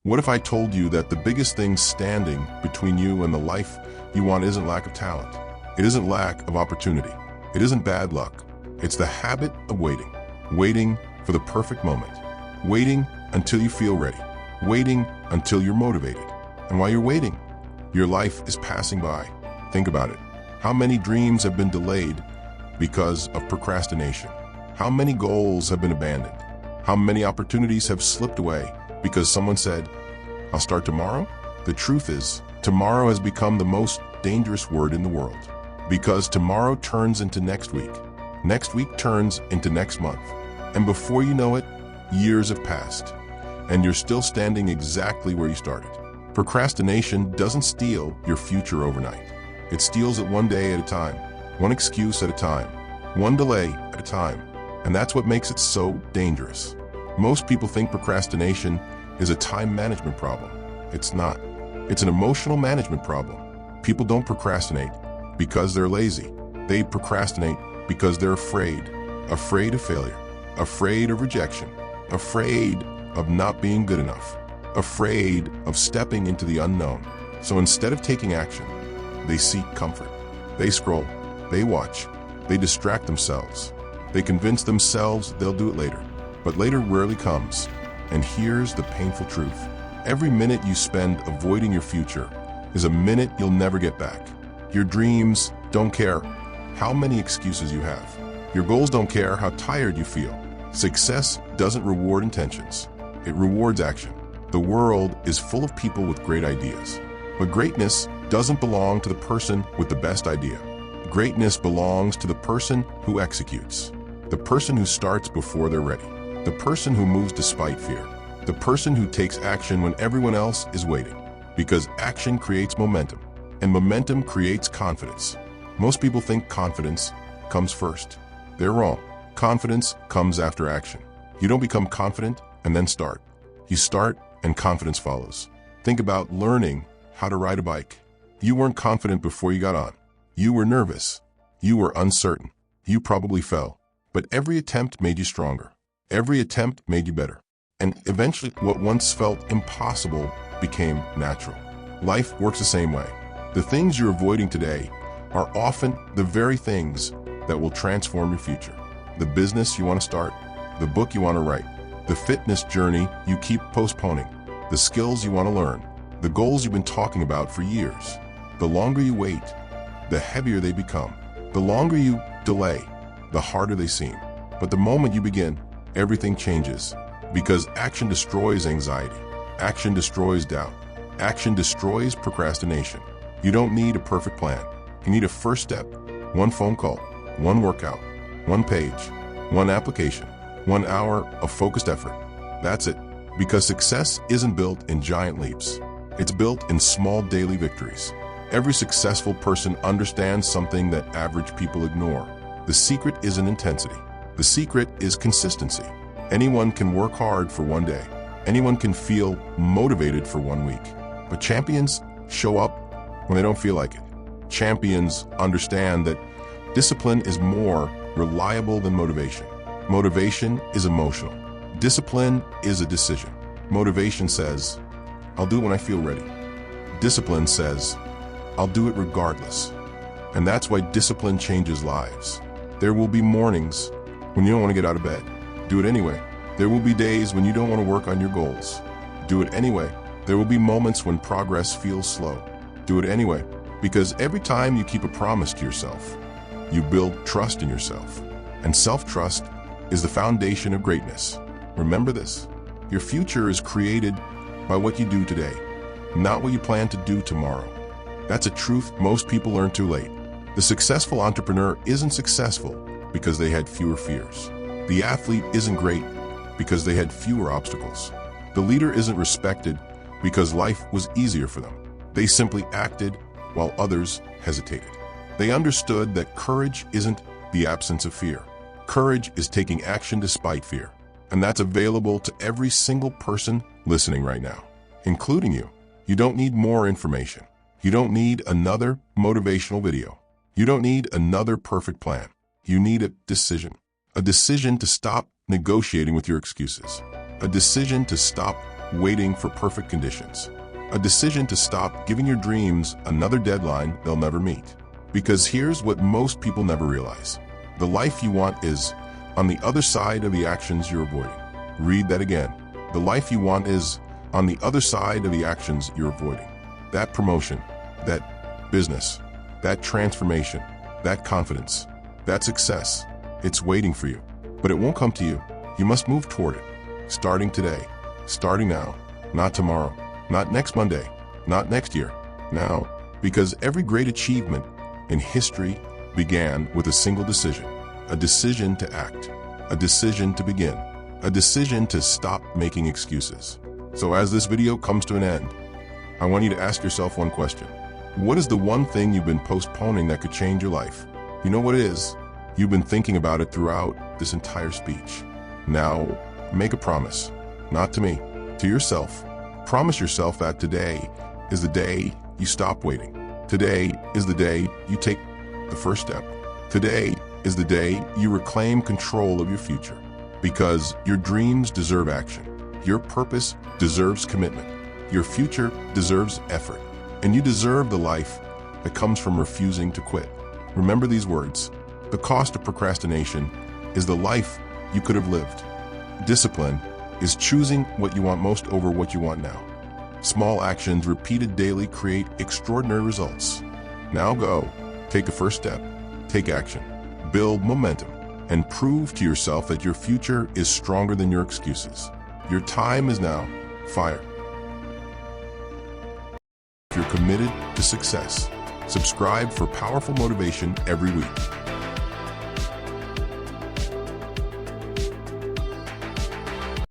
What if I told you that the biggest thing standing between you and the life you want isn't lack of talent? It isn't lack of opportunity. It isn't bad luck. It's the habit of waiting. Waiting for the perfect moment. Waiting until you feel ready. Waiting until you're motivated. And while you're waiting, your life is passing by. Think about it. How many dreams have been delayed because of procrastination? How many goals have been abandoned? How many opportunities have slipped away because someone said, "I'll start tomorrow"? The truth is, tomorrow has become the most dangerous word in the world. Because tomorrow turns into next week turns into next month, and before you know it, years have passed, and you're still standing exactly where you started. Procrastination doesn't steal your future overnight. It steals it one day at a time, one excuse at a time, one delay at a time, and that's what makes it so dangerous. Most people think procrastination is a time management problem. It's not. It's an emotional management problem. People don't procrastinate because they're lazy. They procrastinate because they're afraid of failure, afraid of rejection, afraid of not being good enough, afraid of stepping into the unknown. So instead of taking action, they seek comfort. They scroll, they watch, they distract themselves. They convince themselves they'll do it later. But later rarely comes. And here's the painful truth. Every minute you spend avoiding your future is a minute you'll never get back. Your dreams don't care how many excuses you have. Your goals don't care how tired you feel. Success doesn't reward intentions. It rewards action. The world is full of people with great ideas. But greatness doesn't belong to the person with the best idea. Greatness belongs to the person who executes. The person who starts before they're ready. The person who moves despite fear. The person who takes action when everyone else is waiting. Because action creates momentum, and momentum creates confidence. Most people think confidence comes first. They're wrong. Confidence comes after action. You don't become confident and then start. You start and confidence follows. Think about learning how to ride a bike. You weren't confident before you got on. You were nervous. You were uncertain. You probably fell. But every attempt made you stronger. Every attempt made you better. And eventually, what once felt impossible became natural. Life works the same way. The things you're avoiding today are often the very things that will transform your future. The business you want to start, the book you want to write, the fitness journey you keep postponing, the skills you want to learn, the goals you've been talking about for years. The longer you wait, the heavier they become. The longer you delay, the harder they seem. But the moment you begin, everything changes. Because action destroys anxiety. Action destroys doubt. Action destroys procrastination. You don't need a perfect plan. You need a first step. One phone call, one workout, one page, one application, 1 hour of focused effort. That's it. Because success isn't built in giant leaps. It's built in small daily victories. Every successful person understands something that average people ignore. The secret isn't intensity. The secret is consistency. Anyone can work hard for one day. Anyone can feel motivated for 1 week. But champions show up when they don't feel like it. Champions understand that discipline is more reliable than motivation. Motivation is emotional. Discipline is a decision. Motivation says, "I'll do it when I feel ready." Discipline says, "I'll do it regardless." And that's why discipline changes lives. There will be mornings when you don't want to get out of bed. Do it anyway. There will be days when you don't want to work on your goals. Do it anyway. There will be moments when progress feels slow. Do it anyway. Because every time you keep a promise to yourself, you build trust in yourself. And self-trust is the foundation of greatness. Remember this. Your future is created by what you do today, not what you plan to do tomorrow. That's a truth most people learn too late. The successful entrepreneur isn't successful because they had fewer fears. The athlete isn't great because they had fewer obstacles. The leader isn't respected because life was easier for them. They simply acted while others hesitated. They understood that courage isn't the absence of fear. Courage is taking action despite fear. And that's available to every single person listening right now, including you. You don't need more information. You don't need another motivational video. You don't need another perfect plan. You need a decision. A decision to stop negotiating with your excuses. A decision to stop waiting for perfect conditions. A decision to stop giving your dreams another deadline they'll never meet. Because here's what most people never realize. The life you want is on the other side of the actions you're avoiding. Read that again. The life you want is on the other side of the actions you're avoiding. That promotion, that business, that transformation, that confidence, that success, it's waiting for you. But it won't come to you. You must move toward it. Starting today, starting now, not tomorrow, not next Monday, not next year, now. Because every great achievement in history began with a single decision. A decision to act, a decision to begin, a decision to stop making excuses. So as this video comes to an end, I want you to ask yourself one question. What is the one thing you've been postponing that could change your life? You know what it is? You've been thinking about it throughout this entire speech. Now, make a promise, not to me, to yourself. Promise yourself that today is the day you stop waiting. Today is the day you take the first step. Today is the day you reclaim control of your future. Because your dreams deserve action. Your purpose deserves commitment. Your future deserves effort. And you deserve the life that comes from refusing to quit. Remember these words. The cost of procrastination is the life you could have lived. Discipline is choosing what you want most over what you want now. Small actions repeated daily create extraordinary results. Now go. Take the first step. Take action. Build momentum. And prove to yourself that your future is stronger than your excuses. Your time is now. Fire. If you're committed to success, subscribe for powerful motivation every week.